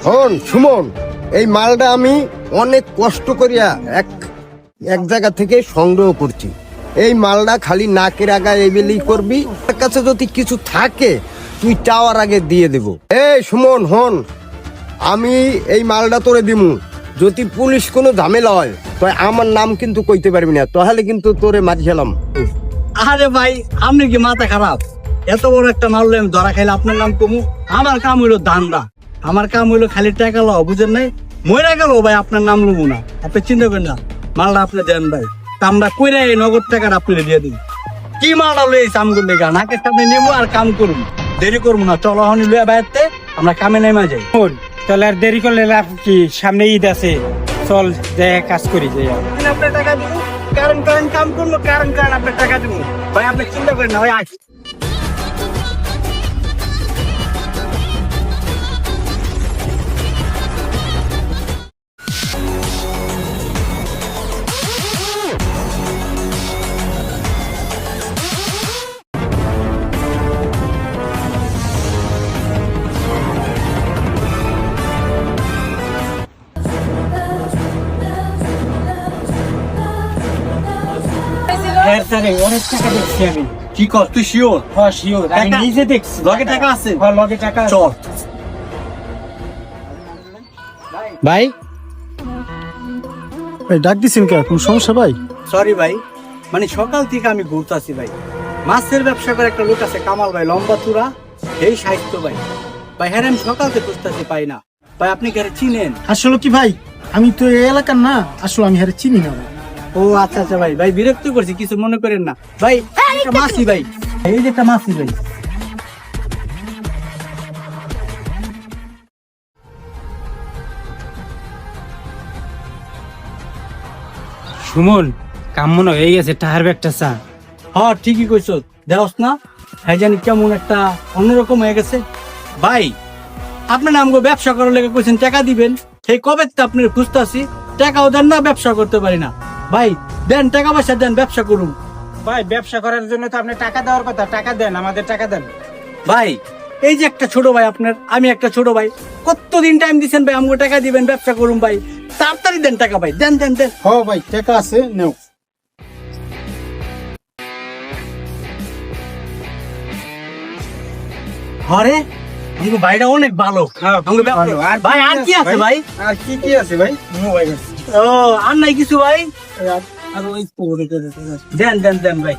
হন সুমন, এই মালটা আমি অনেক কষ্ট করিয়া এক জায়গা থেকে সংগ্রহ করছি। এই মালটা খালি নাকের আগায় এবেলি করবি, তার কাছে যদি কিছু থাকে তুই চাওয়ার আগে দিয়ে দেব। এই সুমন হন, আমি এই মালটা তোরে দিমু, যদি পুলিশ কোনো ঝামেলা হয় তো আমার নাম কিন্তু কইতে পারবি না, তাহলে কিন্তু তোরে মারি খেলাম। আরে ভাই, আপনি কি মাথা খারাপ? এত বড় একটা মাল আমি ধরা খাইলে আপনার নাম কমু? আমার কাম হইলো ধান্দা, আমার কাম হইলো খালি টাকা লওয়া, বুঝেন নাই? মরে গেল ভাই আপনার নাম লবো না, আপনি চিন্তা করেন না। মালটা আপনি দেন ভাই, তা আমরা কইরা এই নগদ টাকাটা আপনি দিয়ে দিন। কি মালটা লইছে আমগুলো লেগা, নাকের সামনে নেবো আর কাম করবো, দেরি করবো না। চলো হনি লইয়া বাইরতে, আমরা কামে নেমা যাই। তাহলে আর দেরি করলে লাভ কি? সামনে ঈদ আছে, চল যাই কাজ করি যাই। আপনার টাকা দিব, কারণ কাম করবো, কারণ আপনার টাকা দিব ভাই, আপনি চিন্তা করেন না ভাই। আস অনেক টাকা দেখছি আমি। কি কর তুই? শিওর? হ্যাঁ শিওর, আমি টাকা? নিজে দেখছি। লগে টাকা আছে? হ্যাঁ লগে টাকা আছে। চল ভাই ভাই ডাক দিছেন কে? কোন সমস্যা ভাই? সরি ভাই, মানে সকাল থেকে আমি ঘুরতাছি ভাই। মাছের ব্যবসা করে একটা লোক আছে কামাল ভাই, লম্বা চূড়া, এই সাহিত্য ভাই। ভাই হ্যাঁ, আমি সকাল থেকে খুঁজতেছি পাই না ভাই। আপনি কি চিনেন? আসলে কি ভাই, আমি তো এই এলাকার না, আসলে আমি হারে চিনি না ভাই। ও আচ্ছা আচ্ছা ভাই, ভাই বিরক্ত করছি, কিছু মনে করেন না ভাই। একটা মাছি ভাই, এই যে একটা মাছি ভাই। সুমন, কাম মনে হয়ে গেছে, টাহার ব্যাগটা চা। হ্যাঁ ঠিকই কইছ, দেওস না হ্যাঁ, জানি কেমন একটা অন্যরকম হয়ে গেছে ভাই। আপনার আমগো ব্যবসা করার লেগে কইছেন টাকা দিবেন, সেই কবে তো আপনার খুঁজতেছি, টাকাও দেন না, ব্যবসা করতে পারি না ভাই। দেন টাকা পয়সা দেন, ব্যবসা করুন ভাই ব্যবসা করার জন্য তো আপনি টাকা দেওয়ার কথা, টাকা দেন, আমাদের টাকা দেন ভাই। এই যে একটা ছোট ভাই আপনার, আমি একটা ছোট ভাই, কতদিন টাইম দিচ্ছেন ভাই, আমগো টাকা দিবেন, ব্যবসা করুন ভাই, তাড়াতাড়ি দেন টাকা ভাই, দেন দেন দেন। হ্যাঁ ভাই টাকা আছে, নেও। হরে আমগো ভাইটা অনেক ভালো। আমগো ব্যবসা- আর ভাই আর কি আছে ভাই? আর কি কি আছে ভাই? মোবাইল আছে। ও আর নাই কিছু ভাই? আর ওই দেন দেন দেন ভাই।